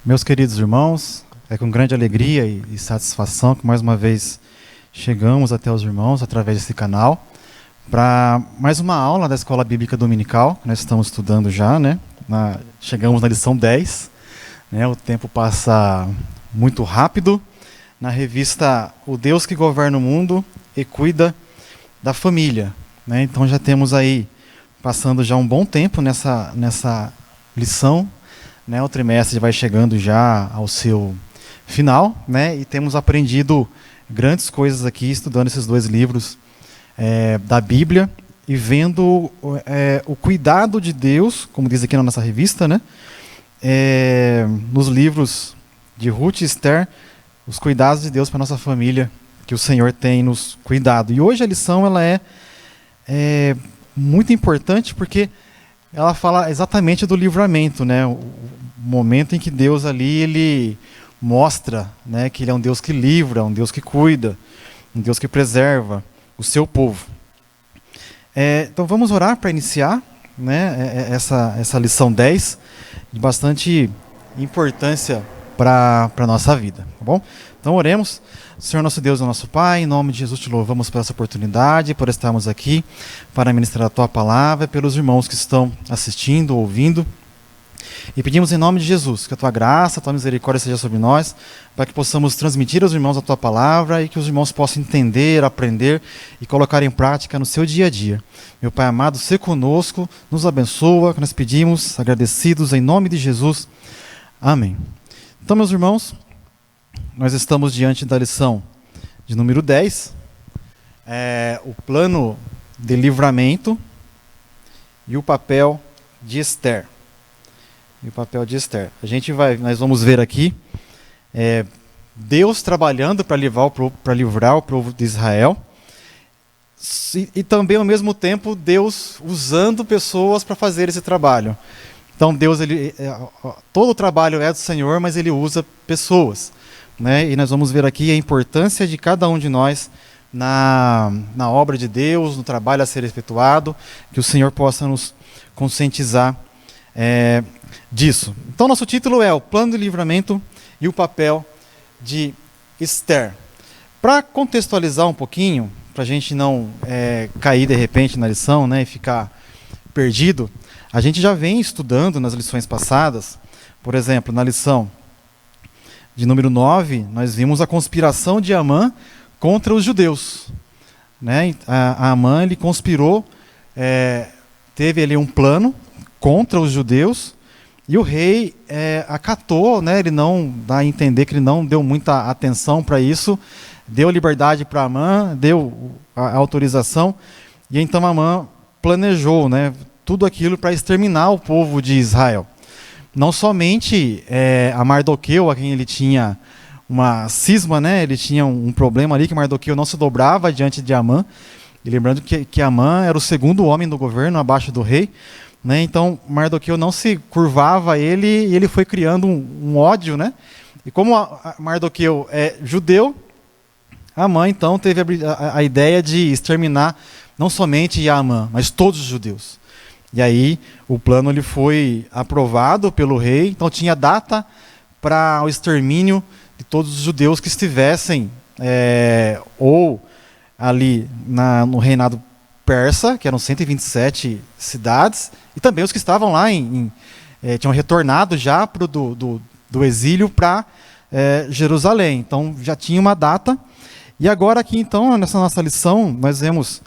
Meus queridos irmãos, é com grande alegria e satisfação que mais uma vez chegamos até os irmãos através desse canal para mais uma aula da Escola Bíblica Dominical, que nós estamos estudando já, né? Chegamos na lição 10, né? O tempo passa muito rápido. Na revista O Deus que Governa o Mundo e Cuida da Família, né? Então já temos aí, passando já um bom tempo nessa lição, né, o trimestre vai chegando já ao seu final, né, e temos aprendido grandes coisas aqui, estudando esses dois livros da Bíblia e vendo o cuidado de Deus, como diz aqui na nossa revista, né, nos livros de Ruth e Esther, os cuidados de Deus para a nossa família, que o Senhor tem nos cuidado. E hoje a lição ela é muito importante porque ela fala exatamente do livramento, né? O momento em que Deus ali ele mostra, né, que Ele é um Deus que livra, um Deus que cuida, um Deus que preserva o seu povo. Então vamos orar para iniciar, né, essa lição 10, de bastante importância para a nossa vida, tá bom? Então oremos. Senhor nosso Deus e nosso Pai, em nome de Jesus te louvamos por essa oportunidade, por estarmos aqui para ministrar a Tua Palavra, pelos irmãos que estão assistindo, ouvindo. E pedimos em nome de Jesus que a Tua graça, a Tua misericórdia seja sobre nós, para que possamos transmitir aos irmãos a Tua Palavra e que os irmãos possam entender, aprender e colocar em prática no seu dia a dia. Meu Pai amado, se conosco, nos abençoa, que nós pedimos, agradecidos em nome de Jesus. Amém. Então, meus irmãos, nós estamos diante da lição de número 10, o plano de livramento e o papel de Esther. Nós vamos ver aqui Deus trabalhando para livrar o povo de Israel e também ao mesmo tempo Deus usando pessoas para fazer esse trabalho. Então Deus, todo o trabalho é do Senhor, mas Ele usa pessoas. Né? E nós vamos ver aqui a importância de cada um de nós na obra de Deus, no trabalho a ser efetuado, que o Senhor possa nos conscientizar disso. Então nosso título é o plano de livramento e o papel de Esther. Para contextualizar um pouquinho, para a gente não cair de repente na lição, né, e ficar perdido, a gente já vem estudando nas lições passadas. Por exemplo, na lição de número 9, nós vimos a conspiração de Amã contra os judeus. Né? Amã ele conspirou, teve ali um plano contra os judeus, e o rei acatou, né? Ele não dá a entender que ele não deu muita atenção para isso, deu liberdade para Amã, deu a autorização, e então Amã planejou, né, tudo aquilo para exterminar o povo de Israel. Não somente a Mardoqueu, a quem ele tinha uma cisma, né? Ele tinha um problema ali, que Mardoqueu não se dobrava diante de Amã. E lembrando que Amã era o segundo homem do governo, abaixo do rei. Né? Então Mardoqueu não se curvava a ele, e ele foi criando um ódio. Né? E como Mardoqueu é judeu, Amã então teve a ideia de exterminar não somente Amã, mas todos os judeus. E aí o plano ele foi aprovado pelo rei, então tinha data para o extermínio de todos os judeus que estivessem ou ali no reinado persa, que eram 127 cidades, e também os que estavam lá tinham retornado já do exílio para Jerusalém. Então já tinha uma data. E agora aqui então, nessa nossa lição, nós vemos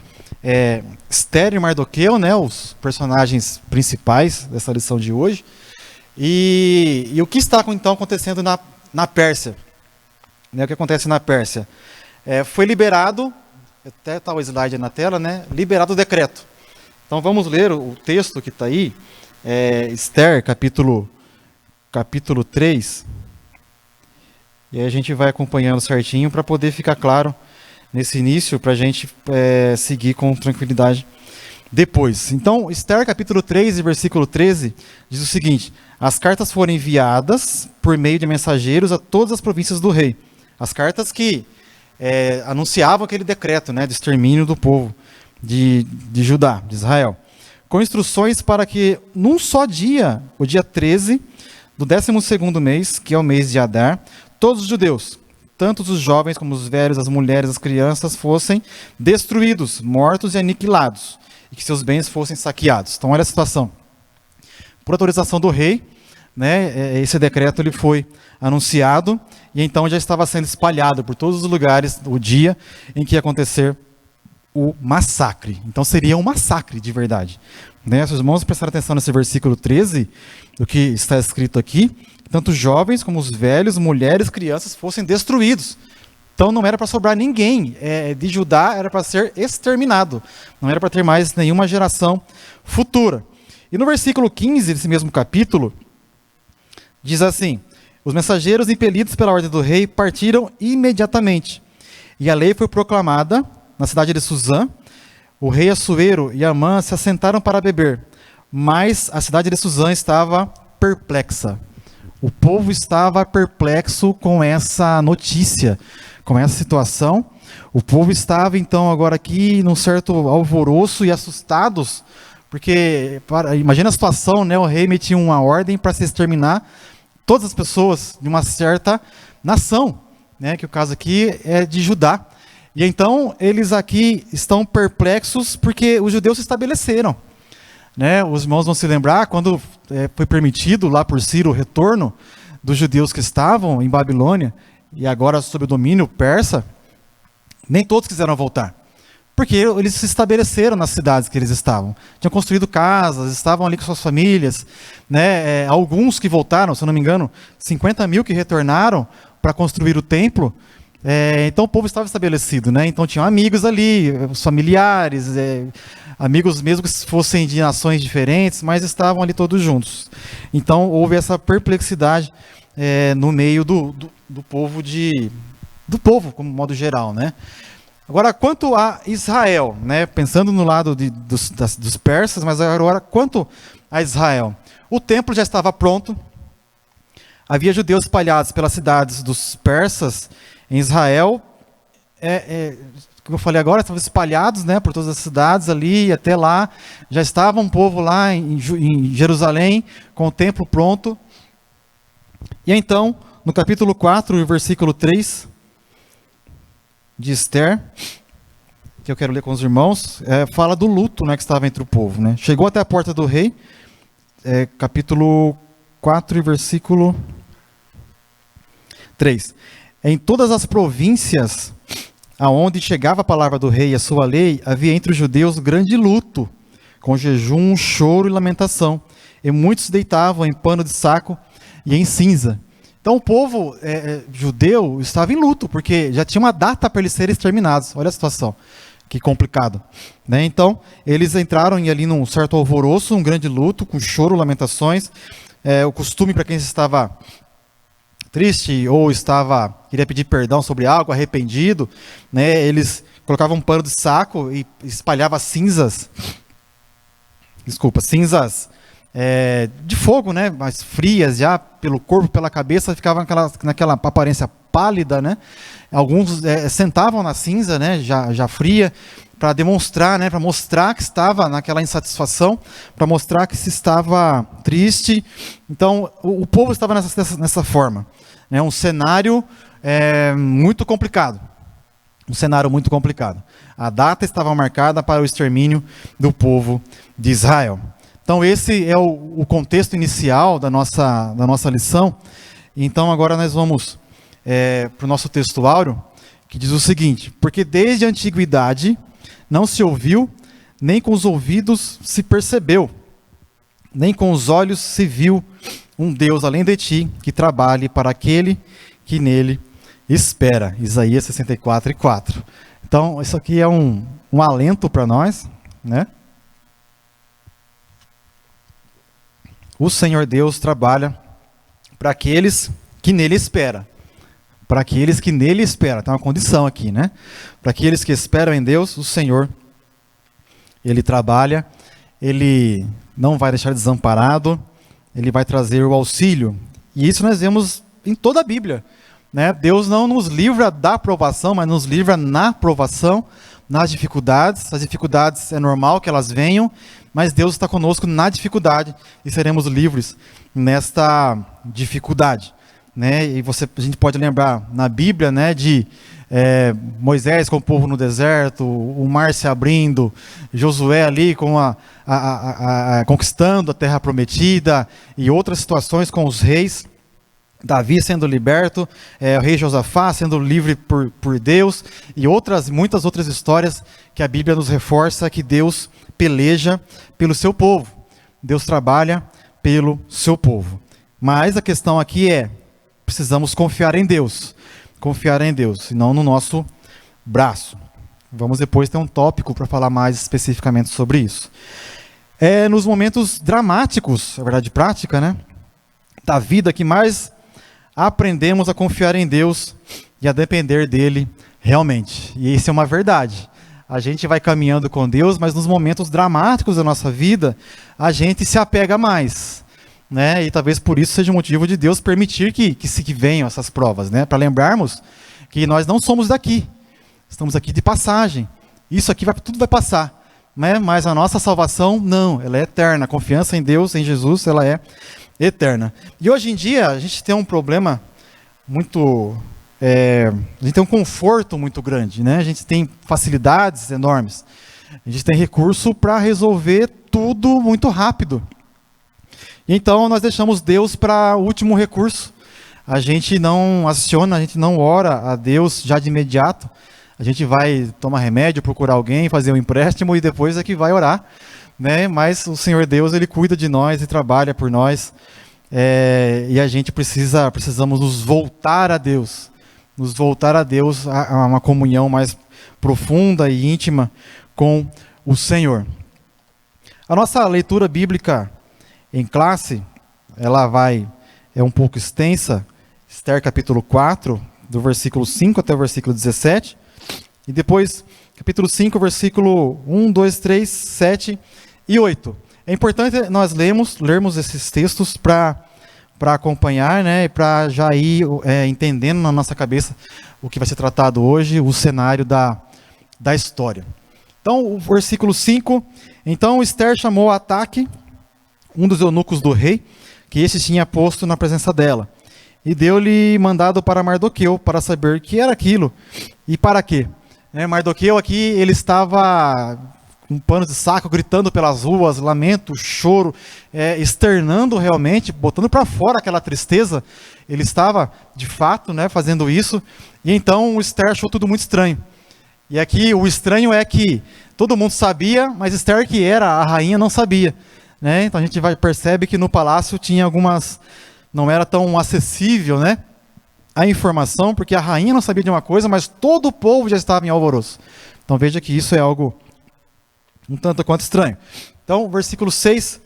Esther e Mardoqueu, né, os personagens principais dessa lição de hoje. E o que está então acontecendo na Pérsia? Né, o que acontece na Pérsia? Foi liberado, até está o slide na tela, né, liberado o decreto. Então vamos ler o texto que está aí, Esther, capítulo 3. E aí a gente vai acompanhando certinho para poder ficar claro nesse início, para a gente seguir com tranquilidade depois. Então, Esther, capítulo 3, versículo 13, diz o seguinte: as cartas foram enviadas por meio de mensageiros a todas as províncias do rei. As cartas que anunciavam aquele decreto, né, de extermínio do povo de Judá, de Israel, com instruções para que, num só dia, o dia 13, do 12º mês, que é o mês de Adar, todos os judeus, tanto os jovens como os velhos, as mulheres, as crianças, fossem destruídos, mortos e aniquilados, e que seus bens fossem saqueados. Então, olha a situação. Por autorização do rei, né, esse decreto ele foi anunciado, e então já estava sendo espalhado por todos os lugares o dia em que ia acontecer o massacre. Então seria um massacre de verdade. Né? Se os irmãos prestarem atenção nesse versículo 13, do que está escrito aqui, tanto os jovens como os velhos, mulheres, crianças fossem destruídos. Então não era para sobrar ninguém. De Judá era para ser exterminado. Não era para ter mais nenhuma geração futura. E no versículo 15 desse mesmo capítulo, diz assim: os mensageiros impelidos pela ordem do rei partiram imediatamente. E a lei foi proclamada na cidade de Suzã. O rei Assuero e Amã se assentaram para beber, mas a cidade de Suzã estava perplexa. O povo estava perplexo com essa notícia, com essa situação. O povo estava então agora aqui num certo alvoroço e assustados, porque imagina a situação, né? O rei emitiu uma ordem para se exterminar todas as pessoas de uma certa nação, né? Que o caso aqui é de Judá. E então eles aqui estão perplexos porque os judeus se estabeleceram. Né? Os irmãos vão se lembrar, quando foi permitido lá por Ciro o retorno dos judeus que estavam em Babilônia, e agora sob o domínio persa, nem todos quiseram voltar. Porque eles se estabeleceram nas cidades que eles estavam. Tinham construído casas, estavam ali com suas famílias. Né? Alguns que voltaram, se eu não me engano, 50 mil que retornaram para construir o templo. Então o povo estava estabelecido, né? Então tinham amigos ali, os familiares, amigos mesmo que fossem de nações diferentes, mas estavam ali todos juntos. Então houve essa perplexidade no meio do povo do povo, como modo geral, né? Agora, quanto a Israel, né? Pensando no lado dos persas, mas agora quanto a Israel, o templo já estava pronto, havia judeus espalhados pelas cidades dos persas. Em Israel, como eu falei agora, estavam espalhados, né, por todas as cidades ali, até lá, já estava um povo lá em Jerusalém, com o templo pronto. E então, no capítulo 4, versículo 3, de Esther, que eu quero ler com os irmãos, fala do luto, né, que estava entre o povo. Né? Chegou até a porta do rei, capítulo 4, versículo 3. Em todas as províncias aonde chegava a palavra do rei e a sua lei, havia entre os judeus grande luto, com jejum, choro e lamentação. E muitos se deitavam em pano de saco e em cinza. Então o povo judeu estava em luto, porque já tinha uma data para eles serem exterminados. Olha a situação, que complicado. Né? Então eles entraram ali num certo alvoroço, um grande luto, com choro, lamentações. O costume para quem estava triste ou queria pedir perdão sobre algo, arrependido, né? Eles colocavam um pano de saco e espalhavam cinzas de fogo, né? Mais frias já pelo corpo, pela cabeça, ficavam naquela aparência pálida, né? Alguns sentavam na cinza, né? Já fria, para demonstrar, né? Para mostrar que estava naquela insatisfação, para mostrar que se estava triste. Então o povo estava nessa forma. Um cenário muito complicado. Um cenário muito complicado. A data estava marcada para o extermínio do povo de Israel. Então esse é o contexto inicial da nossa lição. Então agora nós vamos para o nosso texto áureo, que diz o seguinte: porque desde a antiguidade não se ouviu, nem com os ouvidos se percebeu, nem com os olhos se viu um Deus além de ti, que trabalhe para aquele que nele espera. Isaías 64:4. Então, isso aqui é um alento para nós, né? O Senhor Deus trabalha para aqueles que nele espera. Para aqueles que nele esperam. Tem uma condição aqui, né? Para aqueles que esperam em Deus, o Senhor, Ele trabalha, Ele não vai deixar desamparado, Ele vai trazer o auxílio. E isso nós vemos em toda a Bíblia. Né? Deus não nos livra da provação, mas nos livra na provação, nas dificuldades. As dificuldades é normal que elas venham, mas Deus está conosco na dificuldade e seremos livres nesta dificuldade, né? E a gente pode lembrar na Bíblia, né, de Moisés com o povo no deserto, o mar se abrindo, Josué ali com conquistando a terra prometida, e outras situações com os reis, Davi sendo liberto, o rei Josafá sendo livre por Deus, e muitas outras histórias que a Bíblia nos reforça que Deus peleja pelo seu povo, Deus trabalha pelo seu povo. Mas a questão aqui precisamos confiar em Deus, e não no nosso braço. Vamos depois ter um tópico para falar mais especificamente sobre isso. Nos momentos dramáticos, a verdade prática, né, da vida, que mais aprendemos a confiar em Deus e a depender dele realmente. E isso é uma verdade. A gente vai caminhando com Deus, mas nos momentos dramáticos da nossa vida, a gente se apega mais, né? E talvez por isso seja o motivo de Deus permitir que venham essas provas, né? Para lembrarmos que nós não somos daqui, estamos aqui de passagem. Isso aqui tudo vai passar, né? Mas a nossa salvação não, ela é eterna. A confiança em Deus, em Jesus, ela é eterna. E hoje em dia a gente tem um problema muito, a gente tem um conforto muito grande, né? A gente tem facilidades enormes, a gente tem recurso para resolver tudo muito rápido. Então nós deixamos Deus para o último recurso. A gente não aciona, a gente não ora a Deus já de imediato. A gente vai tomar remédio, procurar alguém, fazer um empréstimo e depois é que vai orar, né? Mas o Senhor Deus, Ele cuida de nós e trabalha por nós, e a gente precisamos nos voltar a Deus, a uma comunhão mais profunda e íntima com o Senhor. A nossa leitura bíblica em classe, ela é um pouco extensa, Esther capítulo 4, do versículo 5 até o versículo 17, e depois capítulo 5, versículo 1, 2, 3, 7 e 8. É importante nós lermos esses textos para acompanhar, né, e para já ir entendendo na nossa cabeça o que vai ser tratado hoje, o cenário da história. Então, o versículo 5, então Esther chamou Ataque, um dos eunucos do rei, que este tinha posto na presença dela, e deu-lhe mandado para Mardoqueu, para saber o que era aquilo e para quê. Mardoqueu aqui, ele estava com pano de saco, gritando pelas ruas, lamento, choro, externando realmente, botando para fora aquela tristeza. Ele estava, de fato, fazendo isso, e então o Esther achou tudo muito estranho. E aqui o estranho é que todo mundo sabia, mas Esther, que era a rainha, não sabia. Então a gente percebe que no palácio tinha não era tão acessível, a informação, porque a rainha não sabia de uma coisa, mas todo o povo já estava em alvoroço. Então veja que isso é algo um tanto quanto estranho. Então, versículo 6,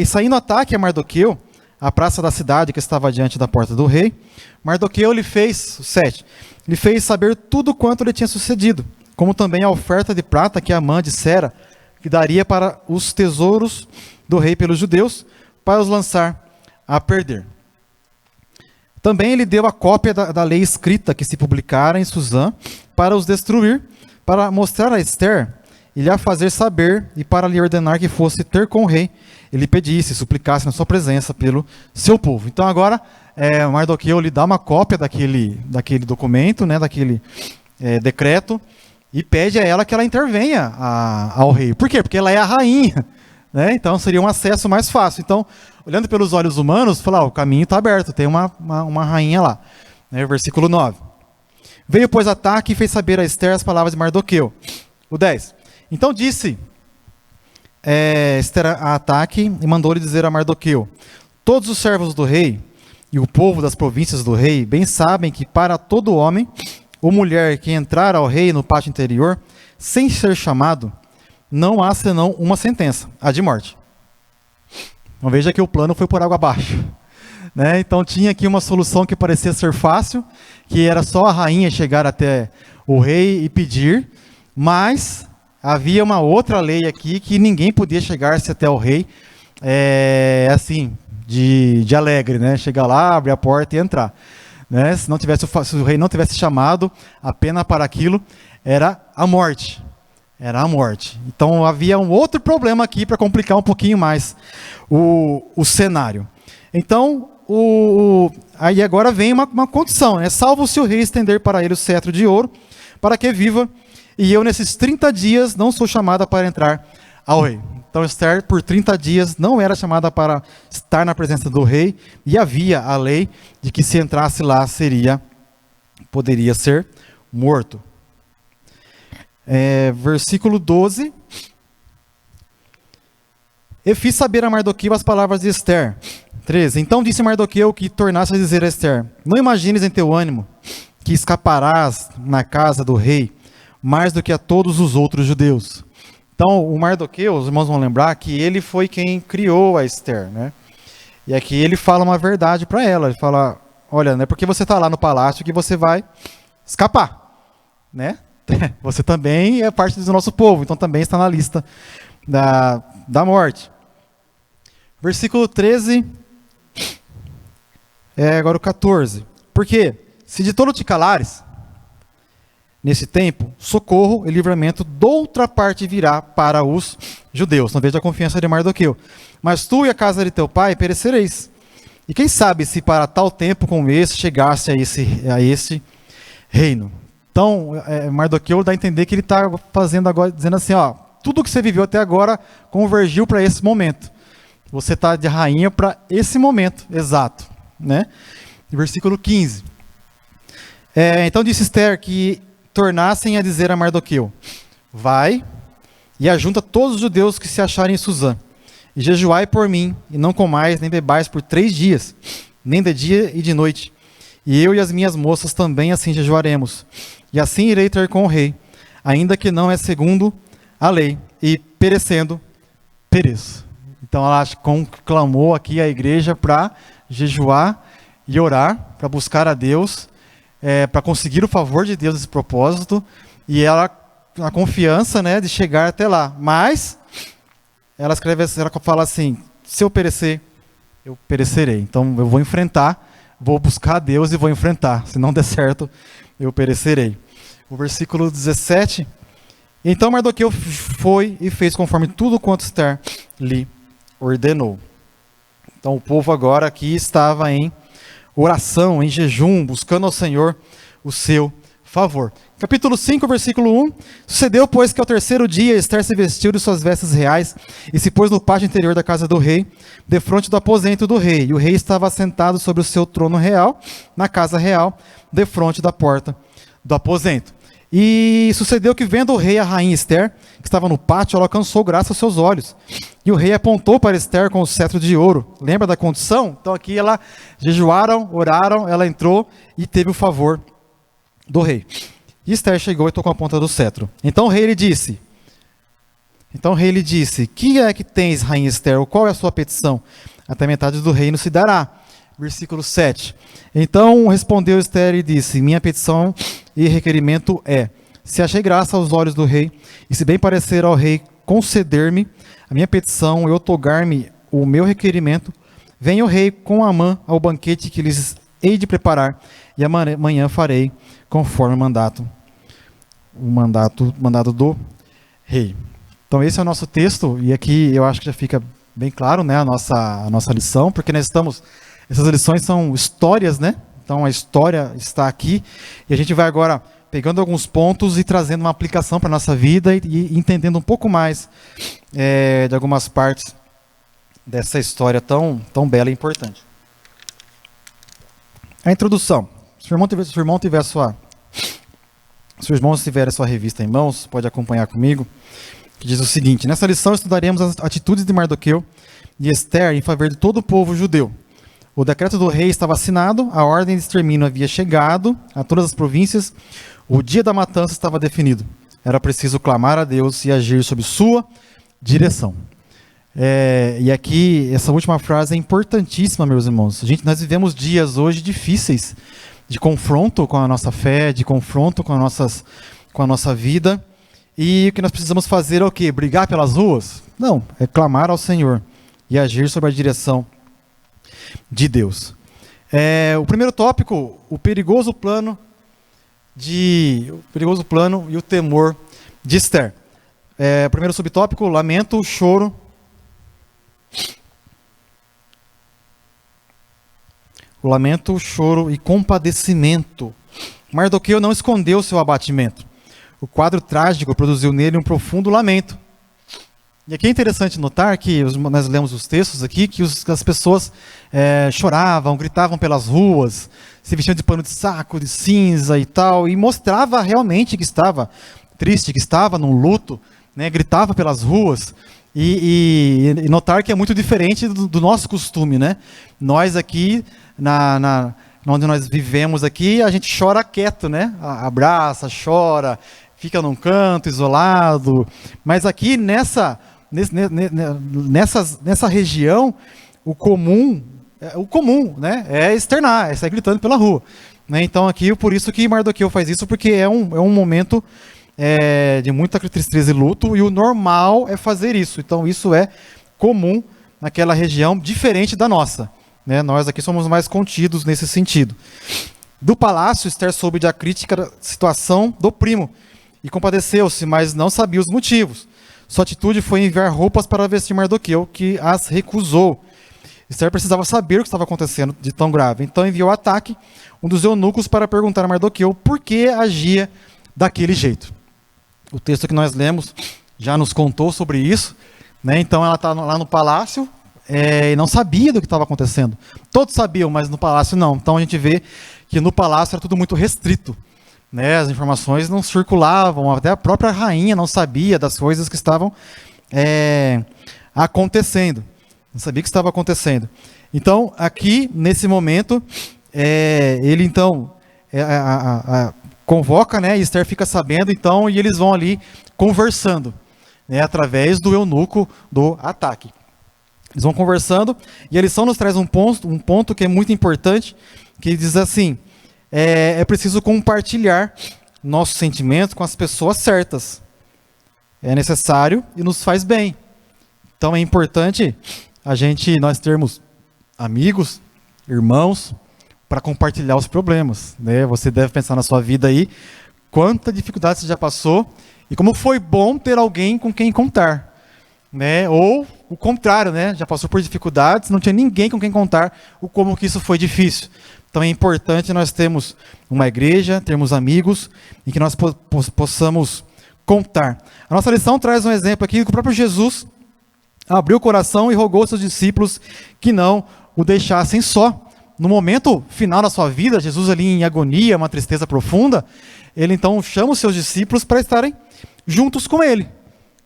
e saindo Ataque a Mardoqueu, a praça da cidade que estava diante da porta do rei, Mardoqueu lhe fez saber tudo quanto lhe tinha sucedido, como também a oferta de prata que Amã dissera que daria para os tesouros do rei pelos judeus, para os lançar a perder. Também ele deu a cópia da lei escrita que se publicara em Suzã para os destruir, para mostrar a Esther e lhe a fazer saber, e para lhe ordenar que fosse ter com o rei, ele pedisse, suplicasse na sua presença pelo seu povo. Então agora Mardoqueu lhe dá uma cópia daquele documento, daquele decreto, e pede a ela que ela intervenha ao rei. Por quê? Porque ela é a rainha, então seria um acesso mais fácil. Então, olhando pelos olhos humanos, falar, o caminho está aberto, tem uma rainha lá. Versículo 9. Veio, pois, Ataque e fez saber a Esther as palavras de Mardoqueu. O 10. Então disse Esther a Ataque e mandou-lhe dizer a Mardoqueu: todos os servos do rei e o povo das províncias do rei bem sabem que para todo homem ou mulher que entrar ao rei no pátio interior, sem ser chamado, não há senão uma sentença, a de morte. Então veja que o plano foi por água abaixo. Então tinha aqui uma solução que parecia ser fácil, que era só a rainha chegar até o rei e pedir, mas havia uma outra lei aqui que ninguém podia chegar-se até o rei, assim, de alegre, chegar lá, abrir a porta e entrar. Se o rei não tivesse chamado, a pena para aquilo era a morte. Era a morte. Então havia um outro problema aqui para complicar um pouquinho mais o cenário. Então, aí agora vem uma condição, né? Salvo se o rei estender para ele o cetro de ouro, para que viva, e eu nesses 30 dias não sou chamada para entrar ao rei. Então Esther, por 30 dias, não era chamada para estar na presença do rei, e havia a lei de que se entrasse lá poderia ser morto. Versículo 12. E fiz saber a Mardoqueu as palavras de Esther. 13. Então disse Mardoqueu que tornasse a dizer a Esther: não imagines em teu ânimo que escaparás na casa do rei mais do que a todos os outros judeus. Então o Mardoqueu, os irmãos vão lembrar que ele foi quem criou a Esther, né? E aqui ele fala uma verdade para ela. Ele fala: olha, não é porque você está lá no palácio que você vai escapar, né? Você também é parte do nosso povo, então também está na lista da morte. Versículo 13, agora o 14. Porque se de todo te calares, nesse tempo, socorro e livramento de outra parte virá para os judeus. Não veja a confiança de Mardoqueu. Mas tu e a casa de teu pai perecereis. E quem sabe se para tal tempo como esse chegasse a esse reino. Então, Mardoqueu dá a entender que ele está fazendo agora, dizendo assim, ó, tudo que você viveu até agora convergiu para esse momento. Você está de rainha para esse momento exato, né? Versículo 15. Então disse Esther que tornassem a dizer a Mardoqueu: vai e ajunta todos os judeus que se acharem em Suzã, e jejuai por mim, e não comais nem bebais por 3 dias, nem de dia e de noite. E eu e as minhas moças também assim jejuaremos. E assim irei ter com o rei, ainda que não é segundo a lei, e perecendo, pereço. Então ela conclamou aqui a igreja para jejuar e orar, para buscar a Deus, para conseguir o favor de Deus nesse propósito, e ela, a confiança, né, de chegar até lá. Mas ela fala assim: se eu perecer, eu perecerei. Então eu vou enfrentar, vou buscar a Deus e vou enfrentar. Se não der certo, eu perecerei. O versículo 17. Então Mardoqueu foi e fez conforme tudo quanto Esther lhe ordenou. Então o povo agora aqui estava em oração, em jejum, buscando ao Senhor o seu favor. Capítulo 5, versículo 1. Sucedeu, pois, que ao 3º dia Esther se vestiu de suas vestes reais e se pôs no pátio interior da casa do rei, defronte do aposento do rei. E o rei estava assentado sobre o seu trono real, na casa real, defronte da porta do aposento. E sucedeu que, vendo o rei a rainha Esther, que estava no pátio, ela alcançou graça aos seus olhos. E o rei apontou para Esther com o cetro de ouro. Lembra da condição? Então aqui ela jejuaram, oraram, ela entrou e teve o favor do rei. E Esther chegou e tocou a ponta do cetro. Então o rei lhe disse: que é que tens, rainha Esther? Qual é a sua petição? Até metade do reino se dará. Versículo 7. Então respondeu Esther e disse: minha petição e requerimento é: se achei graça aos olhos do rei, e se bem parecer ao rei conceder-me a minha petição e otorgar-me o meu requerimento, venha o rei com Amã ao banquete que lhes hei de preparar, e amanhã farei conforme o mandado do rei. Então esse é o nosso texto, e aqui eu acho que já fica bem claro, né, a nossa lição, porque essas lições são histórias, né? Então a história está aqui, e a gente vai agora pegando alguns pontos e trazendo uma aplicação para a nossa vida e entendendo um pouco mais de algumas partes dessa história tão bela e importante. A introdução. Se o irmão tiver se os irmãos tiverem a sua revista em mãos, pode acompanhar comigo, que diz o seguinte: nessa lição estudaremos as atitudes de Mardoqueu e Esther em favor de todo o povo judeu. O decreto do rei estava assinado, a ordem de extermínio havia chegado a todas as províncias, o dia da matança estava definido. Era preciso clamar a Deus e agir sob sua direção. E aqui, essa última frase é importantíssima, meus irmãos. Nós vivemos dias hoje difíceis, de confronto com a nossa fé, de confronto com a nossa vida. E o que nós precisamos fazer é o quê? Brigar pelas ruas? Não, é clamar ao Senhor e agir sob a direção de Deus. O primeiro tópico: o perigoso plano e o temor de Esther. Primeiro subtópico, lamento, choro. O lamento, choro e compadecimento. Mardoqueu não escondeu seu abatimento. O quadro trágico produziu nele um profundo lamento. E aqui é interessante notar que, nós lemos os textos aqui, que as pessoas choravam, gritavam pelas ruas, se vestiam de pano de saco, de cinza e tal, e mostrava realmente que estava triste, que estava num luto, né, gritava pelas ruas. E notar que é muito diferente do nosso costume, né? Nós aqui, onde nós vivemos aqui, a gente chora quieto, né? Abraça, chora, fica num canto, isolado. Mas aqui nessa região, o comum, né, é externar, é sair gritando pela rua. Né? Então aqui, por isso que Mardoqueu faz isso, porque é um momento de muita tristeza e luto, e o normal é fazer isso. Então isso é comum naquela região, diferente da nossa. Né? Nós aqui somos mais contidos nesse sentido. Do palácio, Esther soube da crítica da situação do primo, e compadeceu-se, mas não sabia os motivos. Sua atitude foi enviar roupas para vestir Mardoqueu, que as recusou. Esther precisava saber o que estava acontecendo de tão grave. Então enviou Ataque, um dos eunucos, para perguntar a Mardoqueu por que agia daquele jeito. O texto que nós lemos já nos contou sobre isso. Né? Então ela está lá no palácio e não sabia do que estava acontecendo. Todos sabiam, mas no palácio não. Então a gente vê que no palácio era tudo muito restrito. Né, as informações não circulavam, até a própria rainha não sabia das coisas que estavam acontecendo. Não sabia o que estava acontecendo. Então, aqui, nesse momento, ele então convoca, né, e Esther fica sabendo, então, e eles vão ali conversando, né, através do eunuco do Ataque. Eles vão conversando, e a lição nos traz um ponto que é muito importante, que diz assim: é preciso compartilhar nossos sentimentos com as pessoas certas. É necessário e nos faz bem. Então é importante nós termos amigos, irmãos, para compartilhar os problemas. Né? Você deve pensar na sua vida aí, quanta dificuldade você já passou e como foi bom ter alguém com quem contar. Né? Ou o contrário, né? Já passou por dificuldades, não tinha ninguém com quem contar como que isso foi difícil. Então é importante nós termos uma igreja, termos amigos, em que nós possamos contar. A nossa lição traz um exemplo aqui que o próprio Jesus abriu o coração e rogou aos seus discípulos que não o deixassem só. No momento final da sua vida, Jesus ali em agonia, uma tristeza profunda, ele então chama os seus discípulos para estarem juntos com ele,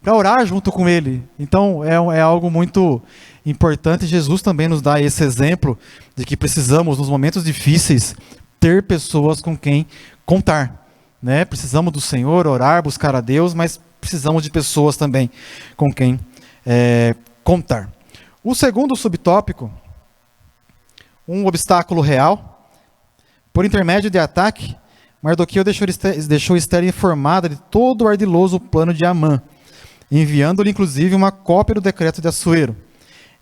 para orar junto com ele. Então é algo muito importante. Jesus também nos dá esse exemplo de que precisamos, nos momentos difíceis, ter pessoas com quem contar. Né? Precisamos do Senhor, orar, buscar a Deus, mas precisamos de pessoas também com quem contar. O segundo subtópico, um obstáculo real. Por intermédio de Ataque, Mardoqueu deixou Esther informada de todo o ardiloso plano de Amã, enviando-lhe inclusive uma cópia do decreto de Assuero.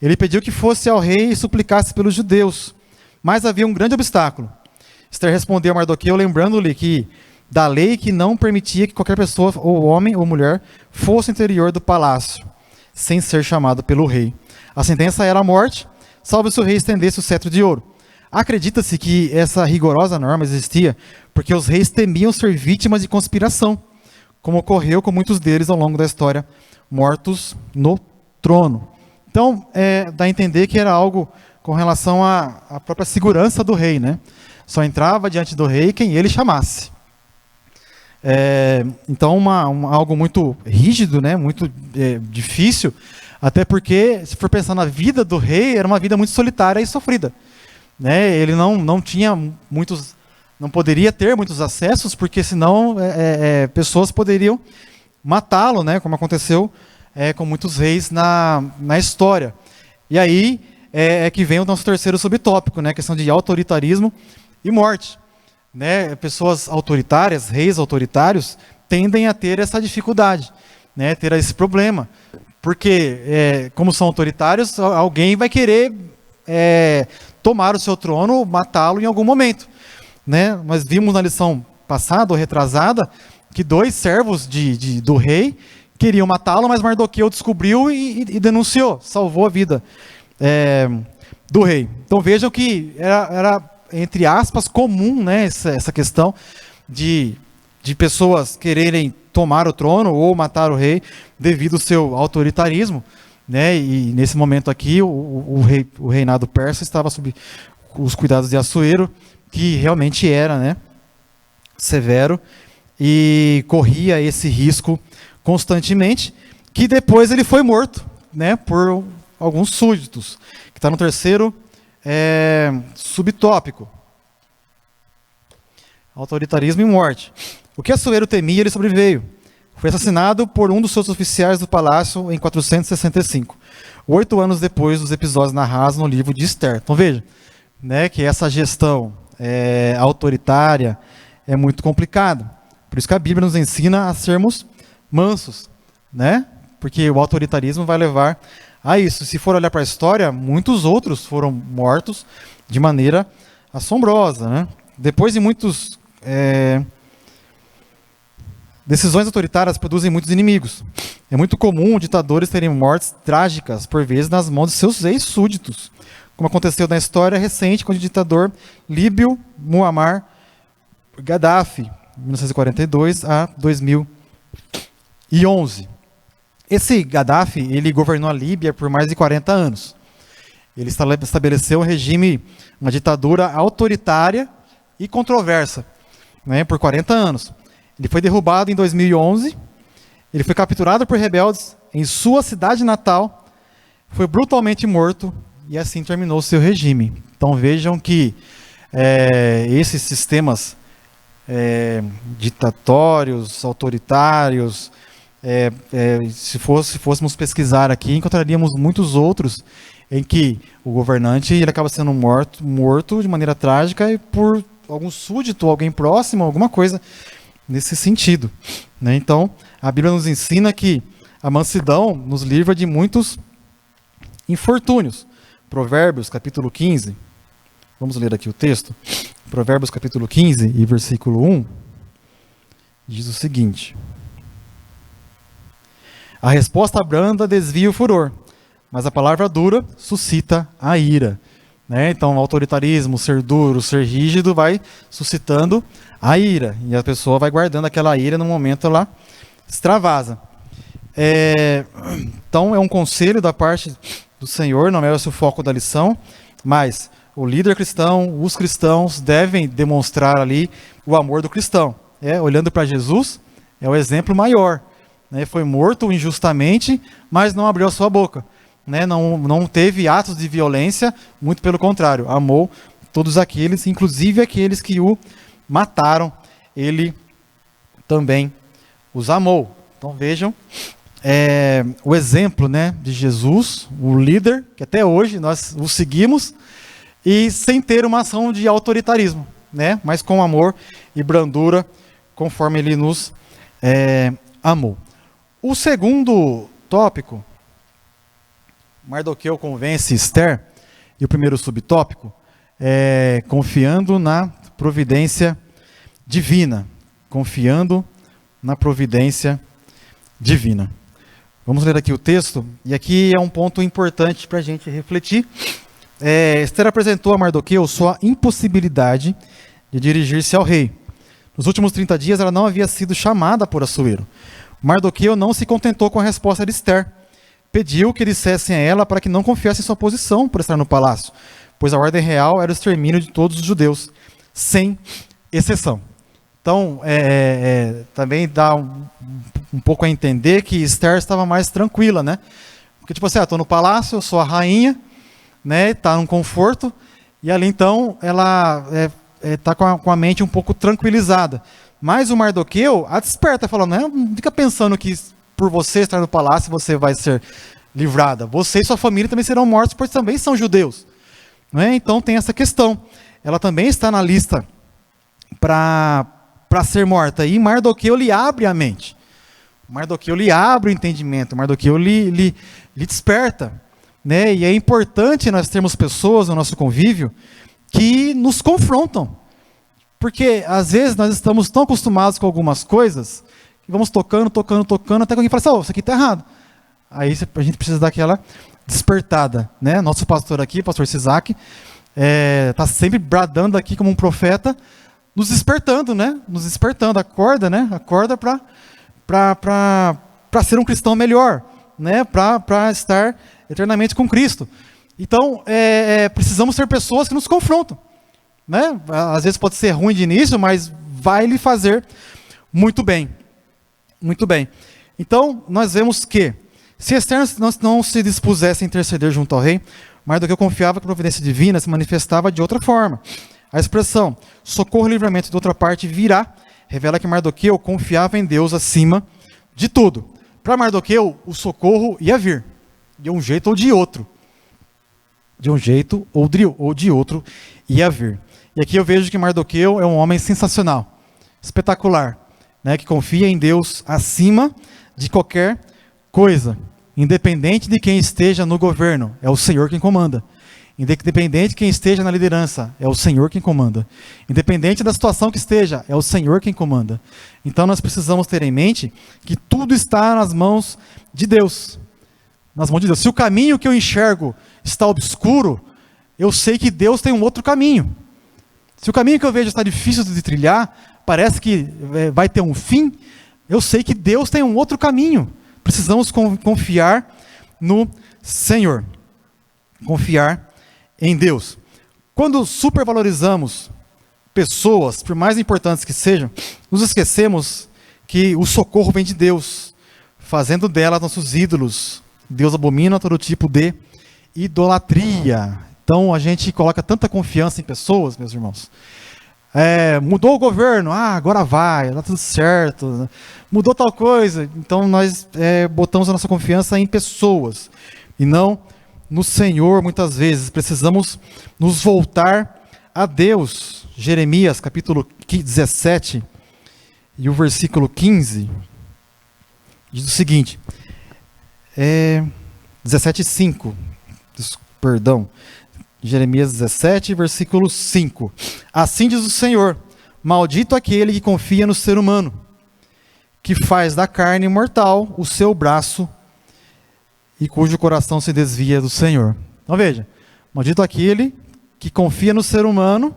Ele pediu que fosse ao rei e suplicasse pelos judeus, mas havia um grande obstáculo. Esther respondeu a Mardoqueu, lembrando-lhe que da lei que não permitia que qualquer pessoa, ou homem ou mulher, fosse ao interior do palácio, sem ser chamado pelo rei. A sentença era a morte, salvo se o rei estendesse o cetro de ouro. Acredita-se que essa rigorosa norma existia porque os reis temiam ser vítimas de conspiração, como ocorreu com muitos deles ao longo da história, mortos no trono. Então, dá a entender que era algo com relação à própria segurança do rei, né? Só entrava diante do rei quem ele chamasse. Então, algo muito rígido, né? Muito difícil, até porque, se for pensar na vida do rei, era uma vida muito solitária e sofrida. Né? Ele não tinha muitos, não poderia ter muitos acessos, porque senão pessoas poderiam matá-lo, né? Como aconteceu com muitos reis na história. E aí que vem o nosso terceiro subtópico, né? A questão de autoritarismo e morte. Né? Pessoas autoritárias, reis autoritários, tendem a ter essa dificuldade, né? Ter esse problema. Porque, como são autoritários, alguém vai querer tomar o seu trono, matá-lo em algum momento. Né? Nós vimos na lição passada ou retrasada que 2 servos do rei queriam matá-lo, mas Mardoqueu descobriu e denunciou, salvou a vida do rei. Então vejam que era entre aspas, comum, né, essa questão de pessoas quererem tomar o trono ou matar o rei devido ao seu autoritarismo, né, e nesse momento aqui o reinado persa estava sob os cuidados de Assuero, que realmente era, né, severo e corria esse risco constantemente, que depois ele foi morto, né, por alguns súditos, que está no terceiro subtópico. Autoritarismo e morte. O que Assuero temia, ele sobreveio. Foi assassinado por um dos seus oficiais do palácio em 465, 8 anos depois dos episódios narrados no livro de Esther. Então veja, né, que essa gestão autoritária é muito complicada. Por isso que a Bíblia nos ensina a sermos mansos, né? Porque o autoritarismo vai levar a isso. Se for olhar para a história, muitos outros foram mortos de maneira assombrosa, né? Depois de muitos decisões autoritárias produzem muitos inimigos. É muito comum ditadores terem mortes trágicas, por vezes, nas mãos de seus ex-súditos, como aconteceu na história recente com o ditador líbio Muammar Gaddafi, 1942 a 2011. Esse Gaddafi, ele governou a Líbia por mais de 40 anos. Ele estabeleceu um regime, uma ditadura autoritária e controversa, né, por 40 anos. Ele foi derrubado em 2011, ele foi capturado por rebeldes em sua cidade natal, foi brutalmente morto e assim terminou seu regime. Então vejam que esses sistemas ditatórios, autoritários, se fôssemos pesquisar aqui, encontraríamos muitos outros em que o governante ele acaba sendo morto de maneira trágica e por algum súdito, alguém próximo, alguma coisa nesse sentido, né? Então, a Bíblia nos ensina que a mansidão nos livra de muitos infortúnios. Provérbios, capítulo 15, vamos ler aqui o texto. Provérbios, capítulo 15 e versículo 1, diz o seguinte: a resposta branda desvia o furor, mas a palavra dura suscita a ira. Né? Então, o autoritarismo, ser duro, ser rígido, vai suscitando a ira. E a pessoa vai guardando aquela ira, no momento ela extravasa. Então, é um conselho da parte do Senhor, não é esse o foco da lição, mas o líder cristão, os cristãos devem demonstrar ali o amor do cristão. Olhando para Jesus, é o exemplo maior. Né? Foi morto injustamente, mas não abriu a sua boca. Né? Não teve atos de violência, muito pelo contrário, amou todos aqueles, inclusive aqueles que o mataram, ele também os amou. Então vejam o exemplo, né, de Jesus, o líder, que até hoje nós o seguimos, e sem ter uma ação de autoritarismo, né, mas com amor e brandura, conforme ele nos amou. O segundo tópico, Mardoqueu convence Esther, e o primeiro subtópico é confiando na providência divina. Confiando na providência divina. Vamos ler aqui o texto, e aqui é um ponto importante para a gente refletir. Esther apresentou a Mardoqueu sua impossibilidade de dirigir-se ao rei. Nos últimos 30 dias ela não havia sido chamada por Assuero. Mardoqueu não se contentou com a resposta de Esther. Pediu que dissessem a ela para que não confiasse em sua posição por estar no palácio, pois a ordem real era o extermínio de todos os judeus, sem exceção. Então, também dá um pouco a entender que Esther estava mais tranquila, né? Porque, tipo assim, estou no palácio, eu sou a rainha, né? Está num conforto, e ali, então, ela está com a mente um pouco tranquilizada. Mas o Mardoqueu a desperta, falando, não fica pensando que por você estar no palácio, você vai ser livrada. Você e sua família também serão mortos, pois também são judeus. Não é? Então tem essa questão. Ela também está na lista para ser morta. E Mardoqueu lhe abre a mente. Mardoqueu lhe abre o entendimento. Mardoqueu lhe desperta. Né? E é importante nós termos pessoas no nosso convívio que nos confrontam. Porque às vezes nós estamos tão acostumados com algumas coisas e vamos tocando, até que alguém fala assim, oh, isso aqui está errado. Aí a gente precisa dar aquela despertada, né? Nosso pastor aqui, pastor Sisak, está sempre bradando aqui como um profeta, nos despertando, né? Nos despertando, acorda, né? Acorda para ser um cristão melhor, né? Para estar eternamente com Cristo. Então, precisamos ser pessoas que nos confrontam, né? Às vezes pode ser ruim de início, mas vai lhe fazer muito bem. Muito bem. Então, nós vemos que, se Esther não se dispusesse a interceder junto ao rei, Mardoqueu confiava que a providência divina se manifestava de outra forma. A expressão socorro e livramento de outra parte virá revela que Mardoqueu confiava em Deus acima de tudo. Para Mardoqueu, o socorro ia vir, de um jeito ou de outro. De um jeito ou de outro ia vir. E aqui eu vejo que Mardoqueu é um homem sensacional, espetacular, né, que confia em Deus acima de qualquer coisa. Independente de quem esteja no governo, é o Senhor quem comanda. Independente de quem esteja na liderança, é o Senhor quem comanda. Independente da situação que esteja, é o Senhor quem comanda. Então nós precisamos ter em mente que tudo está nas mãos de Deus. Nas mãos de Deus. Se o caminho que eu enxergo está obscuro, eu sei que Deus tem um outro caminho. Se o caminho que eu vejo está difícil de trilhar, parece que vai ter um fim, eu sei que Deus tem um outro caminho. Precisamos confiar no Senhor. Confiar em Deus. Quando supervalorizamos pessoas, por mais importantes que sejam, nos esquecemos que o socorro vem de Deus, fazendo delas nossos ídolos. Deus abomina todo tipo de idolatria. Então a gente coloca tanta confiança em pessoas, meus irmãos. Mudou o governo, agora vai, dá tudo certo. Mudou tal coisa, então nós botamos a nossa confiança em pessoas e não no Senhor. Muitas vezes precisamos nos voltar a Deus. Jeremias capítulo 17 e o versículo 15 diz o seguinte, 17:5, perdão, Jeremias 17, versículo 5. Assim diz o Senhor, maldito aquele que confia no ser humano, que faz da carne mortal o seu braço e cujo coração se desvia do Senhor. Então veja, maldito aquele que confia no ser humano,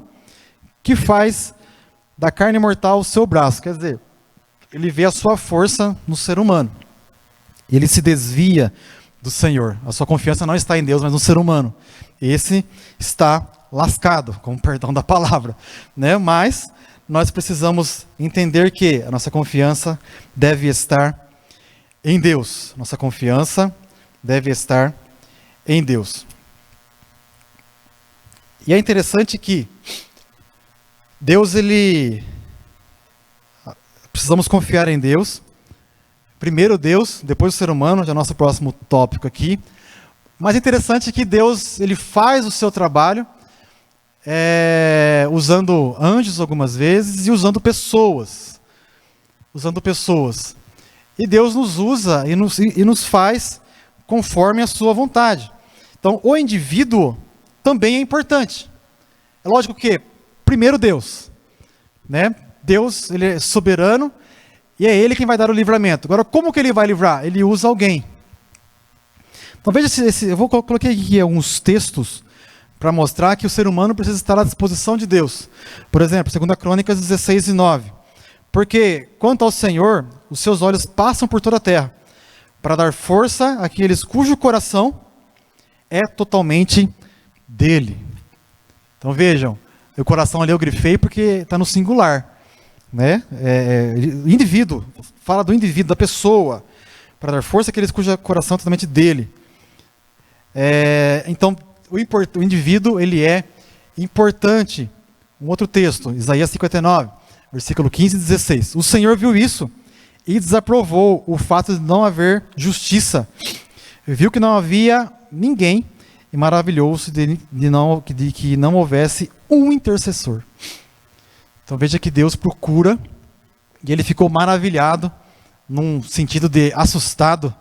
que faz da carne mortal o seu braço. Quer dizer, ele vê a sua força no ser humano. Ele se desvia do Senhor. A sua confiança não está em Deus, mas no ser humano. Esse está lascado, com o perdão da palavra, né? Mas nós precisamos entender que a nossa confiança deve estar em Deus. Nossa confiança deve estar em Deus. E é interessante que Deus, precisamos confiar em Deus. Primeiro Deus, depois o ser humano, já é nosso próximo tópico aqui. Mas é interessante que Deus, ele faz o seu trabalho usando anjos algumas vezes e usando pessoas. E Deus nos usa e nos faz conforme a sua vontade. Então, o indivíduo também é importante. É lógico que, primeiro Deus, né? Deus, ele é soberano e é ele quem vai dar o livramento. Agora, como que ele vai livrar? Ele usa alguém. Então veja, eu coloquei aqui alguns textos para mostrar que o ser humano precisa estar à disposição de Deus. Por exemplo, 2 Crônicas 16:9. Porque, quanto ao Senhor, os seus olhos passam por toda a terra, para dar força àqueles cujo coração é totalmente dele. Então vejam, o coração ali eu grifei porque está no singular, né? Indivíduo, fala do indivíduo, da pessoa, para dar força àqueles cujo coração é totalmente dele. Então, o indivíduo, ele é importante. Um outro texto, Isaías 59, versículo 15 e 16. O Senhor viu isso e desaprovou o fato de não haver justiça. Viu que não havia ninguém e maravilhou-se de que não houvesse um intercessor. Então veja que Deus procura, e ele ficou maravilhado, num sentido de assustado,